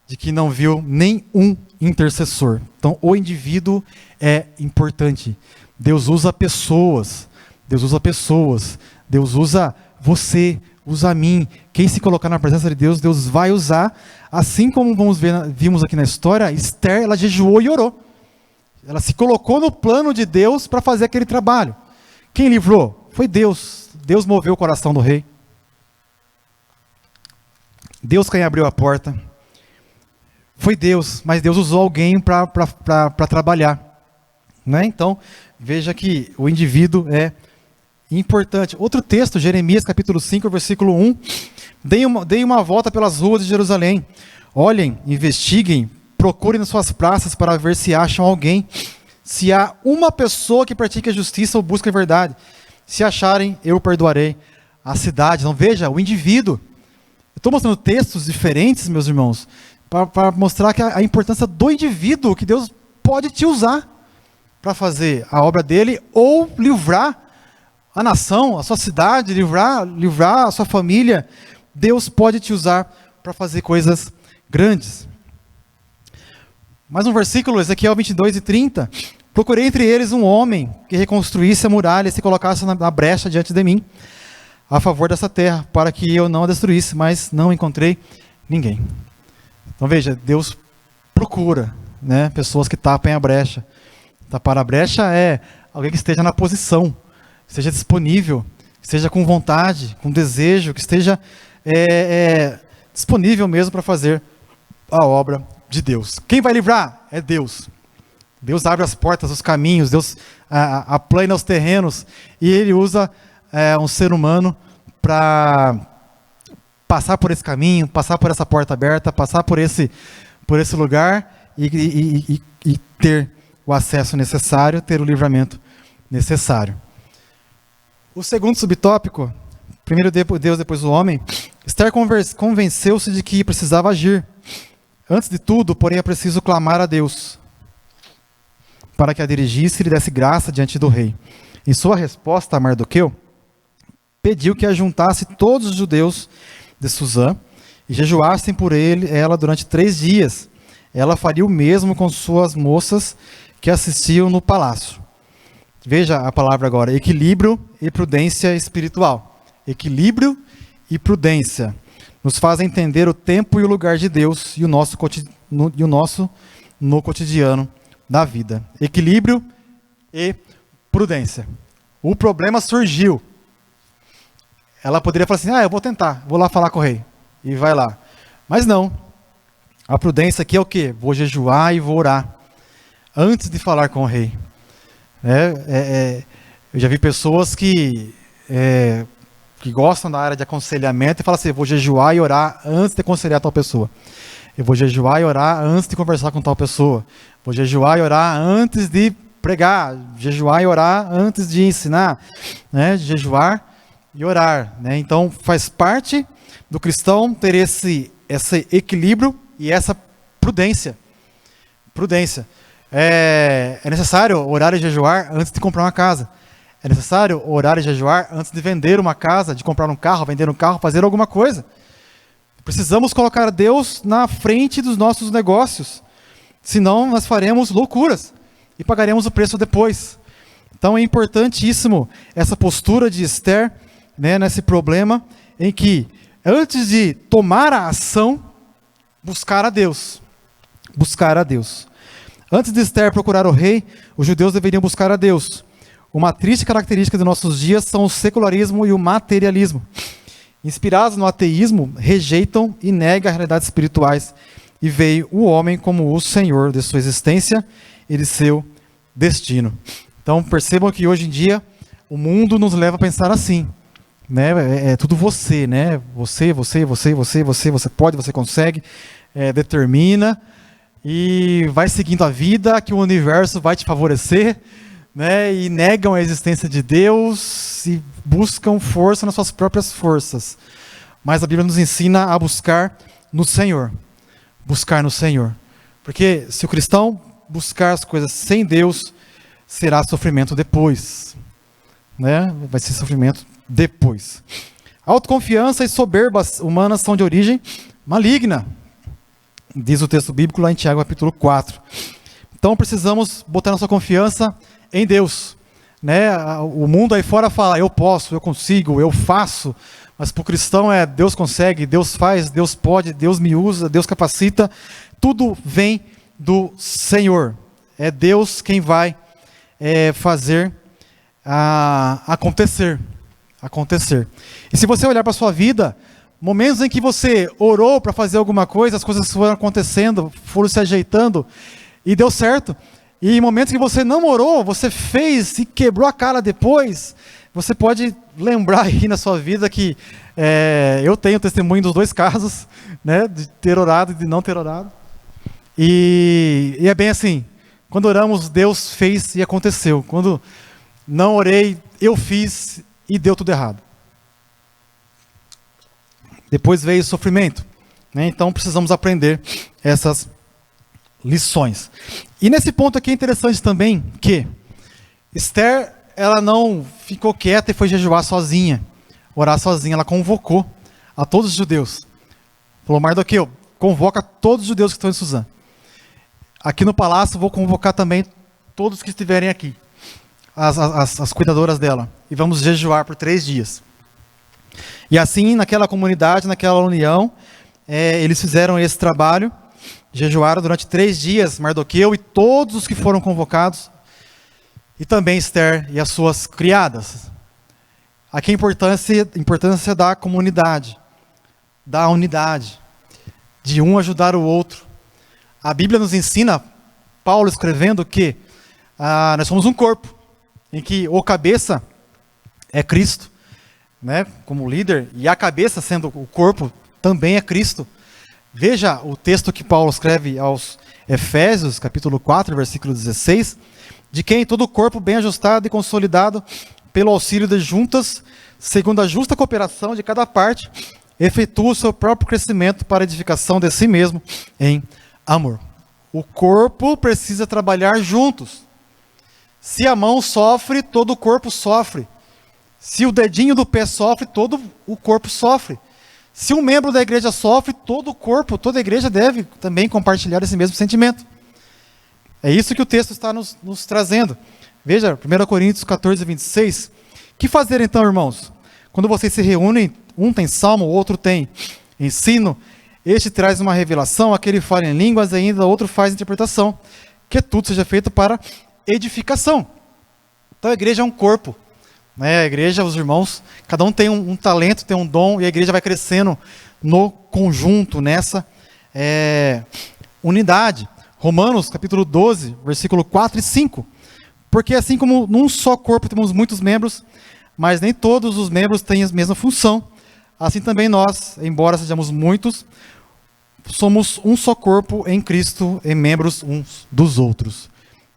de que não viu nenhum intercessor. Então o indivíduo é importante. Deus usa pessoas. Deus usa você, usa a mim. Quem se colocar na presença de Deus, Deus vai usar. Assim como vimos aqui na história, Esther, ela jejuou e orou. Ela se colocou no plano de Deus para fazer aquele trabalho. Quem livrou? Foi Deus. Deus moveu o coração do rei. Deus quem abriu a porta. Foi Deus, mas Deus usou alguém para trabalhar. Né? Então, veja que o indivíduo é importante. Outro texto, Jeremias capítulo 5, versículo 1. Deem uma volta pelas ruas de Jerusalém. Olhem, investiguem, procurem nas suas praças para ver se acham alguém. Se há uma pessoa que pratique a justiça ou busque a verdade. Se acharem, eu perdoarei a cidade. Então veja, o indivíduo. Eu estou mostrando textos diferentes, meus irmãos, para mostrar que a importância do indivíduo, que Deus pode te usar para fazer a obra dele ou livrar a nação, a sua cidade, livrar a sua família. Deus pode te usar para fazer coisas grandes. Mais um versículo, Ezequiel 22:30. Procurei entre eles um homem que reconstruísse a muralha e se colocasse na brecha diante de mim, a favor dessa terra, para que eu não a destruísse, mas não encontrei ninguém. Então veja, Deus procura, né, pessoas que tapem a brecha. Tapar a brecha é alguém que esteja na posição, esteja disponível, esteja com vontade, com desejo, que esteja disponível mesmo para fazer a obra de Deus. Quem vai livrar? É Deus. Deus abre as portas, os caminhos, Deus aplana os terrenos, e Ele usa um ser humano para passar por esse caminho, passar por essa porta aberta, passar por esse lugar e ter o acesso necessário, ter o livramento necessário. O segundo subtópico, primeiro Deus, depois o homem. Esther convenceu-se de que precisava agir. Antes de tudo, porém, é preciso clamar a Deus para que a dirigisse e lhe desse graça diante do rei. Em sua resposta a Mardoqueu, pediu que ajuntasse todos os judeus de Suzã e jejuassem por ela durante 3 dias. Ela faria o mesmo com suas moças que assistiam no palácio. Veja a palavra agora, equilíbrio e prudência espiritual. Equilíbrio e prudência nos fazem entender o tempo e o lugar de Deus e o nosso no cotidiano da vida. Equilíbrio e prudência. O problema surgiu. Ela poderia falar assim, eu vou tentar, vou lá falar com o rei. E vai lá. Mas não. A prudência aqui é o quê? Vou jejuar e vou orar antes de falar com o rei. Eu já vi pessoas que gostam da área de aconselhamento e falam assim, eu vou jejuar e orar antes de aconselhar tal pessoa. Eu vou jejuar e orar antes de conversar com tal pessoa. Vou jejuar e orar antes de pregar. Jejuar e orar antes de ensinar. Jejuar e orar. Então faz parte do cristão ter esse equilíbrio e essa prudência. Prudência. É necessário orar e jejuar antes de comprar uma casa. É necessário orar e jejuar antes de vender uma casa, de comprar um carro, vender um carro, fazer alguma coisa. Precisamos colocar Deus na frente dos nossos negócios. Senão nós faremos loucuras e pagaremos o preço depois. Então é importantíssimo essa postura de Esther, nesse problema em que, antes de tomar a ação, buscar a Deus. Buscar a Deus. Antes de Esther procurar o rei, os judeus deveriam buscar a Deus. Uma triste característica de nossos dias são o secularismo e o materialismo. Inspirados no ateísmo, rejeitam e negam as realidades espirituais e veem o homem como o senhor de sua existência e de seu destino. Então percebam que hoje em dia o mundo nos leva a pensar assim. É tudo você, Você pode, você consegue, determina e vai seguindo a vida, que o universo vai te favorecer, e negam a existência de Deus e buscam força nas suas próprias forças. Mas a Bíblia nos ensina a buscar no Senhor. Buscar no Senhor. Porque se o cristão buscar as coisas sem Deus, será sofrimento depois. Vai ser sofrimento depois. Autoconfiança e soberbas humanas são de origem maligna. Diz o texto bíblico lá em Tiago, capítulo 4. Então precisamos botar nossa confiança em Deus. O mundo aí fora fala, eu posso, eu consigo, eu faço. Mas para o cristão é Deus consegue, Deus faz, Deus pode, Deus me usa, Deus capacita. Tudo vem do Senhor. É Deus quem vai fazer acontecer. E se você olhar para a sua vida, momentos em que você orou para fazer alguma coisa, as coisas foram acontecendo, foram se ajeitando e deu certo. E em momentos que você não orou, você fez e quebrou a cara depois, você pode lembrar aí na sua vida que eu tenho testemunho dos dois casos, né, de ter orado e de não ter orado. E é bem assim, quando oramos, Deus fez e aconteceu. Quando não orei, eu fiz e deu tudo errado. Depois veio o sofrimento, né? Então precisamos aprender essas lições. E nesse ponto aqui é interessante também que Esther, ela não ficou quieta e foi jejuar sozinha, orar sozinha, ela convocou a todos os judeus. Falou: Mardoqueu, convoca todos os judeus que estão em Suzã. Aqui no palácio vou convocar também todos que estiverem aqui, as cuidadoras dela, e vamos jejuar por 3 dias. E assim, naquela comunidade, naquela união, eles fizeram esse trabalho, jejuaram durante 3 dias, Mardoqueu e todos os que foram convocados, e também Esther e as suas criadas. Aqui a importância da comunidade, da unidade, de um ajudar o outro. A Bíblia nos ensina, Paulo escrevendo, que nós somos um corpo, em que o cabeça é Cristo, né, como líder, e a cabeça, sendo o corpo, também é Cristo. Veja o texto que Paulo escreve aos Efésios, capítulo 4, versículo 16, de quem todo o corpo bem ajustado e consolidado pelo auxílio de juntas, segundo a justa cooperação de cada parte, efetua o seu próprio crescimento para a edificação de si mesmo em amor. O corpo precisa trabalhar juntos. Se a mão sofre, todo o corpo sofre. Se o dedinho do pé sofre, todo o corpo sofre. Se um membro da igreja sofre, todo o corpo, toda a igreja deve também compartilhar esse mesmo sentimento. É isso que o texto está nos trazendo. Veja, 1 Coríntios 14, 26. Que fazer então, irmãos? Quando vocês se reúnem, um tem salmo, o outro tem ensino, este traz uma revelação, aquele fala em línguas e ainda outro faz interpretação. Que tudo seja feito para edificação. Então a igreja é um corpo. A igreja, os irmãos, cada um tem um talento, tem um dom, e a igreja vai crescendo no conjunto, nessa unidade. Romanos, capítulo 12, versículo 4 e 5. Porque assim como num só corpo temos muitos membros, mas nem todos os membros têm a mesma função, assim também nós, embora sejamos muitos, somos um só corpo em Cristo e membros uns dos outros.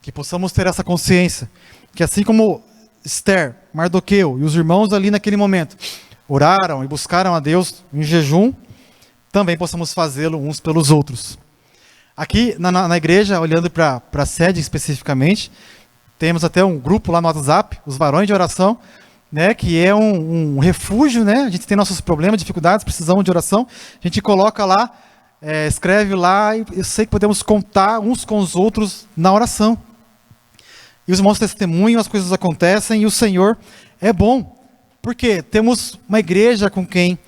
Que possamos ter essa consciência, que assim como Esther, Mardoqueu e os irmãos ali naquele momento oraram e buscaram a Deus em jejum, também possamos fazê-lo uns pelos outros. Aqui na igreja, olhando para a sede especificamente, temos até um grupo lá no WhatsApp, os varões de oração, né, que é um refúgio, né? A gente tem nossos problemas, dificuldades, precisamos de oração, a gente coloca lá, escreve lá, e eu sei que podemos contar uns com os outros na oração. E os irmãos testemunham, as coisas acontecem, e o Senhor é bom, porque temos uma igreja com quem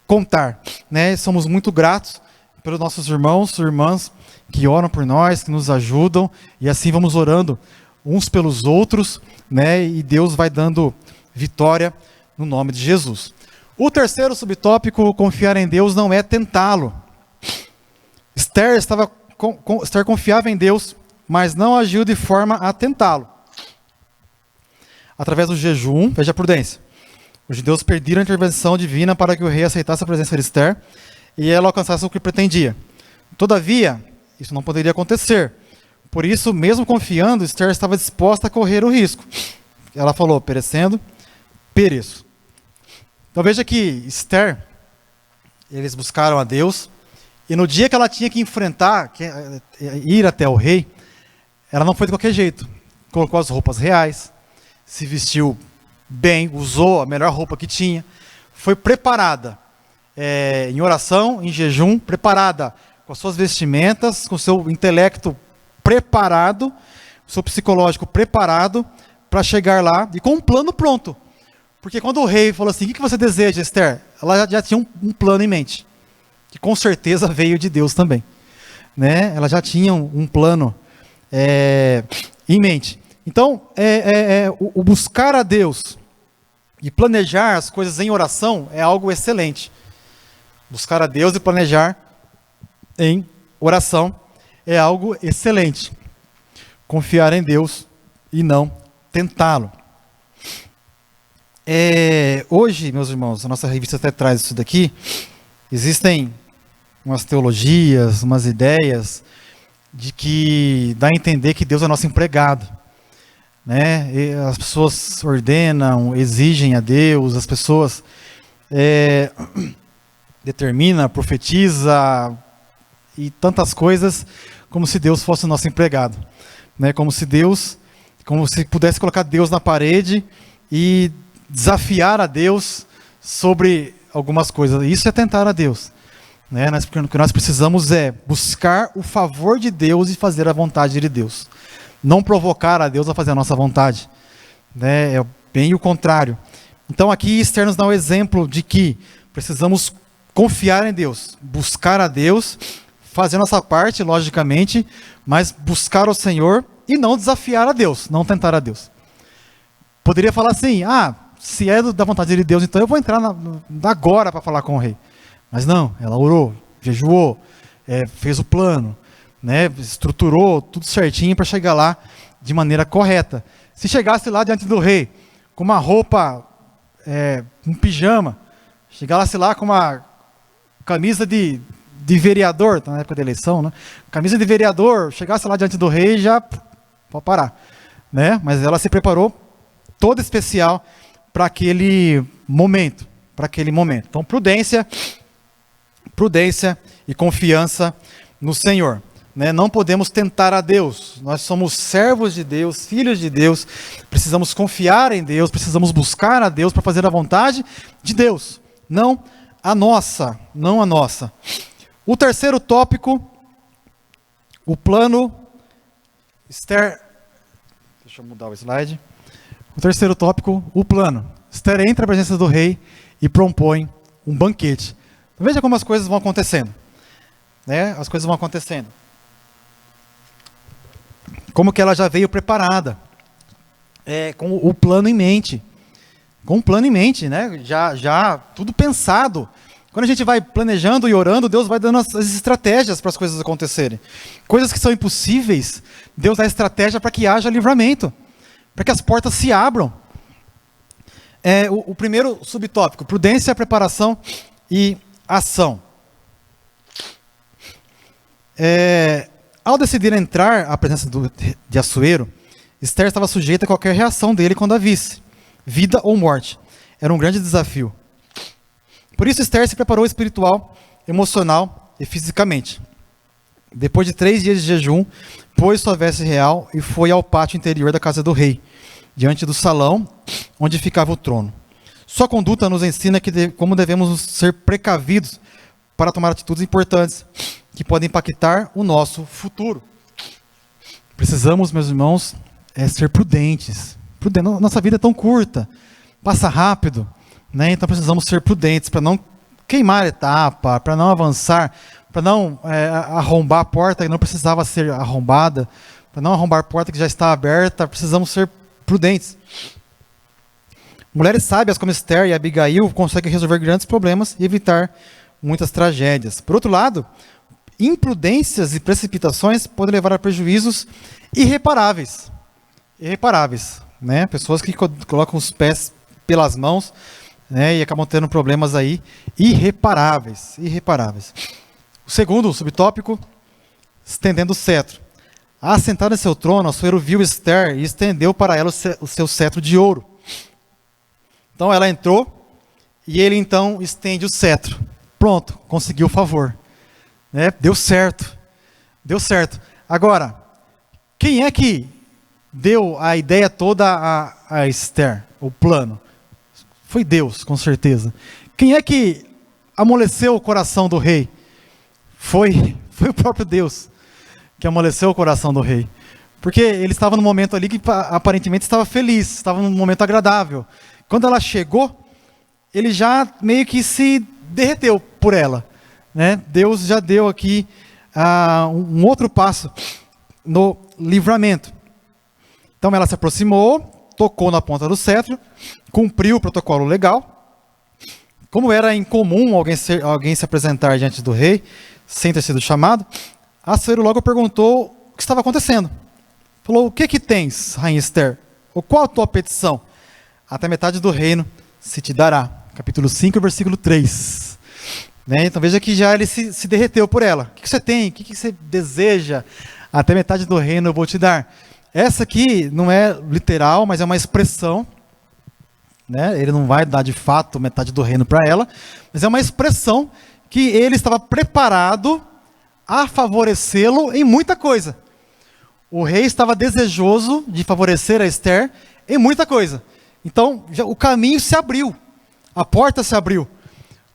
contar, né? Somos muito gratos pelos nossos irmãos e irmãs que oram por nós, que nos ajudam, e assim vamos orando uns pelos outros, né? E Deus vai dando vitória no nome de Jesus. O terceiro subtópico, confiar em Deus, não é tentá-lo. Esther confiava em Deus, mas não agiu de forma a tentá-lo. Através do jejum, veja a prudência. Os judeus pediram a intervenção divina para que o rei aceitasse a presença de Esther e ela alcançasse o que pretendia. Todavia, isso não poderia acontecer. Por isso, mesmo confiando, Esther estava disposta a correr o risco. Ela falou: perecendo, pereço. Então veja que Esther, eles buscaram a Deus, e no dia que ela tinha que enfrentar, ir até o rei, ela não foi de qualquer jeito. Colocou as roupas reais, se vestiu bem, usou a melhor roupa que tinha, foi preparada em oração, em jejum, preparada com as suas vestimentas, com o seu intelecto preparado, o seu psicológico preparado para chegar lá e com um plano pronto. Porque quando o rei falou assim: o que você deseja, Esther? ela já tinha um plano em mente, que com certeza veio de Deus também, né? Ela já tinha um plano em mente. Então, o buscar a Deus e planejar as coisas em oração é algo excelente. Buscar a Deus e planejar em oração é algo excelente. Confiar em Deus e não tentá-lo. Hoje, meus irmãos, a nossa revista até traz isso daqui. Existem umas teologias, umas ideias de que dá a entender que Deus é nosso empregado, né? E as pessoas ordenam, exigem a Deus, as pessoas determinam, profetiza e tantas coisas, como se Deus fosse o nosso empregado, né? Como se pudesse colocar Deus na parede e desafiar a Deus sobre algumas coisas. Isso é tentar a Deus, né? O que nós precisamos é buscar o favor de Deus e fazer a vontade de Deus. Não provocar a Deus a fazer a nossa vontade, né? É bem o contrário. Então aqui Esther nos dá um exemplo de que precisamos confiar em Deus, buscar a Deus, fazer a nossa parte, logicamente, mas buscar o Senhor e não desafiar a Deus, não tentar a Deus. Poderia falar assim, se é da vontade de Deus, então eu vou entrar agora para falar com o rei. Mas não, ela orou, jejuou, fez o plano, né, estruturou tudo certinho para chegar lá de maneira correta. Se chegasse lá diante do rei com uma roupa, um pijama, chegasse lá com uma camisa de vereador, na época da eleição, né? Camisa de vereador, chegasse lá diante do rei, já pode parar, né? Mas ela se preparou toda especial para aquele momento, Então, prudência e confiança no Senhor, né? Não podemos tentar a Deus. Nós somos servos de Deus, filhos de Deus. Precisamos confiar em Deus, precisamos buscar a Deus para fazer a vontade de Deus, não a nossa. O terceiro tópico, o plano. Esther, deixa eu mudar o slide. O terceiro tópico, o plano. Esther entra à presença do rei e propõe um banquete. Veja como as coisas vão acontecendo, né? As coisas vão acontecendo. Como que ela já veio preparada, com o plano em mente. Né? Já tudo pensado. Quando a gente vai planejando e orando, Deus vai dando as estratégias para as coisas acontecerem. Coisas que são impossíveis, Deus dá estratégia para que haja livramento, para que as portas se abram. O primeiro subtópico, prudência, preparação e ação. Ao decidir entrar à presença de Assuero, Esther estava sujeita a qualquer reação dele quando a visse, vida ou morte. Era um grande desafio. Por isso Esther se preparou espiritual, emocional e fisicamente. Depois de 3 dias de jejum, pôs sua veste real e foi ao pátio interior da casa do rei, diante do salão onde ficava o trono. Sua conduta nos ensina como devemos ser precavidos para tomar atitudes importantes que podem impactar o nosso futuro. Precisamos, meus irmãos, ser prudentes. Nossa vida é tão curta, passa rápido, né? Então precisamos ser prudentes para não queimar a etapa, para não avançar, para não arrombar a porta que não precisava ser arrombada, para não arrombar a porta que já está aberta. Precisamos ser prudentes. Mulheres sábias como Esther e Abigail conseguem resolver grandes problemas e evitar muitas tragédias. Por outro lado, imprudências e precipitações podem levar a prejuízos irreparáveis. Né? Pessoas que colocam os pés pelas mãos, né, e acabam tendo problemas aí irreparáveis. O segundo subtópico, estendendo o cetro. Assentada em seu trono, Assuero viu Esther e estendeu para ela o seu cetro de ouro. Então ela entrou e ele então estende o cetro. Pronto, conseguiu o favor. Né? Deu certo. Agora, quem é que deu a ideia toda a Esther, o plano? Foi Deus, com certeza. Quem é que amoleceu o coração do rei? Foi o próprio Deus que amoleceu o coração do rei. Porque ele estava num momento ali que aparentemente estava feliz, estava num momento agradável. Quando ela chegou, ele já meio que se derreteu por ela, né? Deus já deu aqui um outro passo no livramento. Então ela se aproximou, tocou na ponta do cetro, cumpriu o protocolo legal. Como era incomum alguém se apresentar diante do rei sem ter sido chamado, Assuero logo perguntou o que estava acontecendo. Falou: o que tens, rainha Esther? Ou qual a tua petição? Até metade do reino se te dará. Capítulo 5, versículo 3. Né? Então veja que já ele se derreteu por ela. O que você tem? O que você deseja? Até metade do reino eu vou te dar. Essa aqui não é literal, mas é uma expressão. Né? Ele não vai dar de fato metade do reino para ela, mas é uma expressão que ele estava preparado a favorecê-lo em muita coisa. O rei estava desejoso de favorecer a Esther em muita coisa. Então o caminho se abriu, a porta se abriu.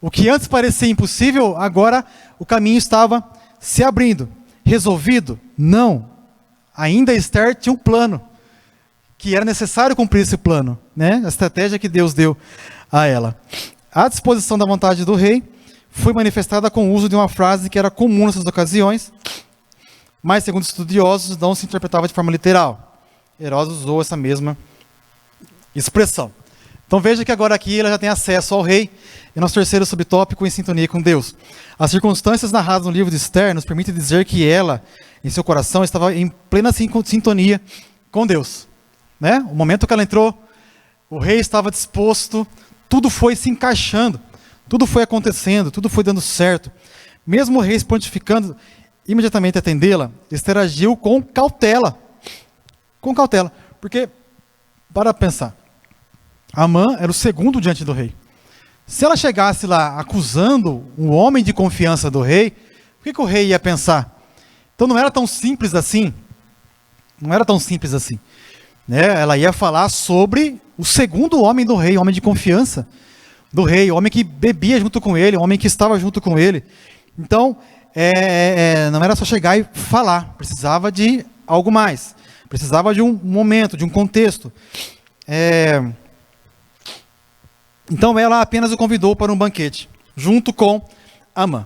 O que antes parecia impossível, agora o caminho estava se abrindo. Resolvido? Não. Ainda Esther tinha um plano, que era necessário cumprir esse plano, né? A estratégia que Deus deu a ela. A disposição da vontade do rei foi manifestada com o uso de uma frase que era comum nessas ocasiões, mas, segundo estudiosos, não se interpretava de forma literal. Heródoto usou essa mesma expressão. Então veja que agora aqui ela já tem acesso ao rei, e nosso terceiro subtópico em sintonia com Deus. As circunstâncias narradas no livro de Esther nos permitem dizer que ela, em seu coração, estava em plena sintonia com Deus. Né? O momento que ela entrou, o rei estava disposto, tudo foi se encaixando, tudo foi acontecendo, tudo foi dando certo. Mesmo o rei se prontificando imediatamente a atendê-la, Esther agiu com cautela. Com cautela. Porque, para pensar, Amã era o segundo diante do rei. Se ela chegasse lá acusando um homem de confiança do rei, o que o rei ia pensar? Então não era tão simples assim. Não era tão simples assim. Né? Ela ia falar sobre o segundo homem do rei, homem de confiança do rei, homem que bebia junto com ele, homem que estava junto com ele. Então, não era só chegar e falar, precisava de algo mais. Precisava de um momento, de um contexto. Então ela apenas o convidou para um banquete, junto com Amã.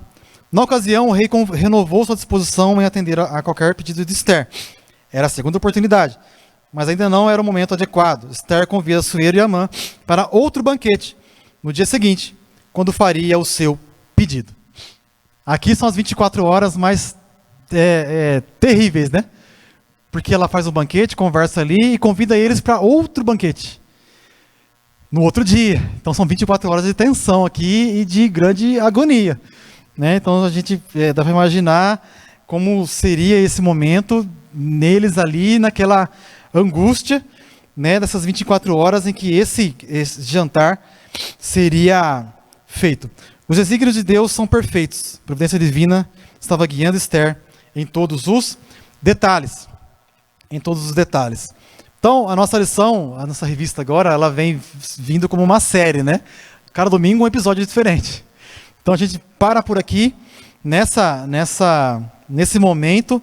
Na ocasião, o rei renovou sua disposição em atender a qualquer pedido de Esther. Era a segunda oportunidade, mas ainda não era o momento adequado. Esther convida Assuero e Amã para outro banquete, no dia seguinte, quando faria o seu pedido. Aqui são as 24 horas mais terríveis, né? Porque ela faz um banquete, conversa ali e convida eles para outro banquete. No outro dia. Então são 24 horas de tensão aqui e de grande agonia. Né? Então a gente dá para imaginar como seria esse momento neles ali, naquela angústia, né, dessas 24 horas em que esse jantar seria feito. Os desígnios de Deus são perfeitos. A providência divina estava guiando Esther em todos os detalhes. Em todos os detalhes. Então, a nossa lição, a nossa revista agora, ela vem vindo como uma série, né? Cada domingo um episódio diferente. Então a gente para por aqui, nesse momento.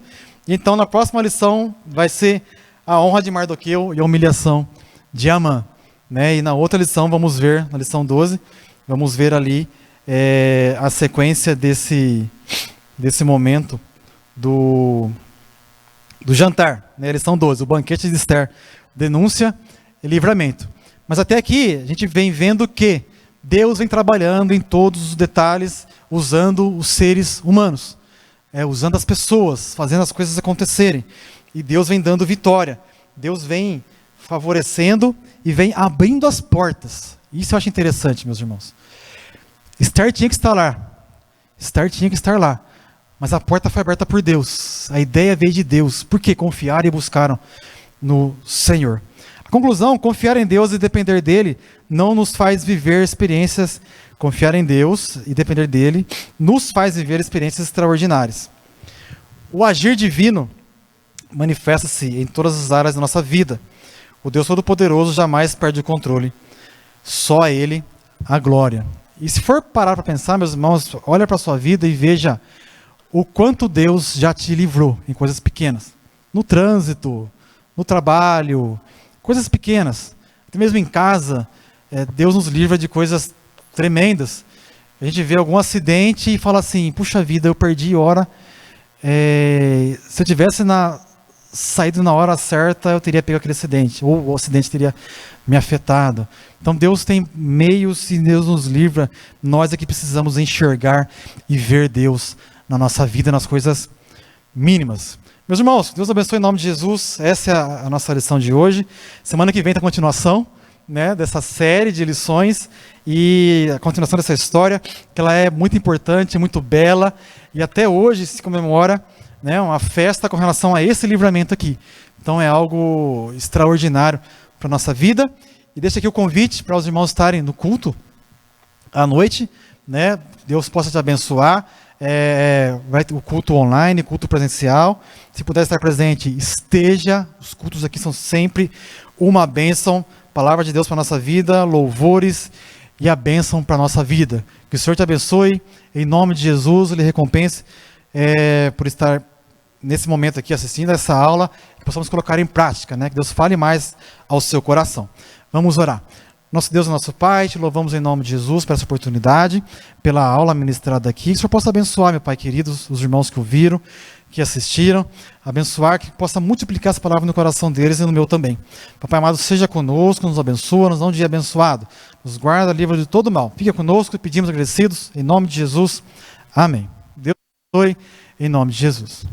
E então na próxima lição vai ser a honra de Mardoqueu e a humilhação de Amã. Né? E na outra lição vamos ver, na lição 12, vamos ver ali a sequência desse momento do jantar. Né? Lição 12, o banquete de Esther, denúncia e livramento. Mas até aqui a gente vem vendo que Deus vem trabalhando em todos os detalhes, usando os seres humanos, usando as pessoas, fazendo as coisas acontecerem. E Deus vem dando vitória. Deus vem favorecendo e vem abrindo as portas. Isso eu acho interessante, meus irmãos. Esther tinha que estar lá. Esther tinha que estar lá. Mas a porta foi aberta por Deus. A ideia veio de Deus. Porque confiaram e buscaram no Senhor. A conclusão, confiar em Deus e depender dele não nos faz viver experiências. Confiar em Deus e depender dele nos faz viver experiências extraordinárias. O agir divino manifesta-se em todas as áreas da nossa vida. O Deus Todo-Poderoso jamais perde o controle. Só a Ele a glória. E se for parar para pensar, meus irmãos, olha para a sua vida e veja o quanto Deus já te livrou em coisas pequenas. No trânsito, no trabalho, coisas pequenas. Até mesmo em casa, Deus nos livra de coisas tremendas. A gente vê algum acidente e fala assim, puxa vida, eu perdi hora. Se eu tivesse saído na hora certa, eu teria pego aquele acidente, ou o acidente teria me afetado. Então Deus tem meios e Deus nos livra. Nós é que precisamos enxergar e ver Deus na nossa vida, nas coisas mínimas. Meus irmãos, Deus abençoe em nome de Jesus. Essa é a nossa lição de hoje. Semana que vem tem a continuação, né, dessa série de lições e a continuação dessa história, que ela é muito importante, muito bela, e até hoje se comemora, né, uma festa com relação a esse livramento aqui. Então é algo extraordinário para a nossa vida. E deixa aqui o convite para os irmãos estarem no culto à noite, né? Deus possa te abençoar. Vai ter o culto online, culto presencial. Se puder estar presente, esteja. Os cultos aqui são sempre uma bênção. Palavra de Deus para a nossa vida, louvores e a bênção para a nossa vida. Que o Senhor te abençoe. Em nome de Jesus, Ele recompense por estar nesse momento aqui assistindo essa aula, que possamos colocar em prática, né? Que Deus fale mais ao seu coração. Vamos orar. Nosso Deus e nosso Pai, te louvamos em nome de Jesus por essa oportunidade, pela aula ministrada aqui. Que o Senhor possa abençoar, meu Pai querido, os irmãos que ouviram, que assistiram, abençoar, que possa multiplicar essa palavra no coração deles e no meu também. Papai amado, seja conosco, nos abençoa, nos dá um dia abençoado, nos guarda, livra de todo mal. Fica conosco e pedimos agradecidos, em nome de Jesus. Amém. Deus abençoe, em nome de Jesus.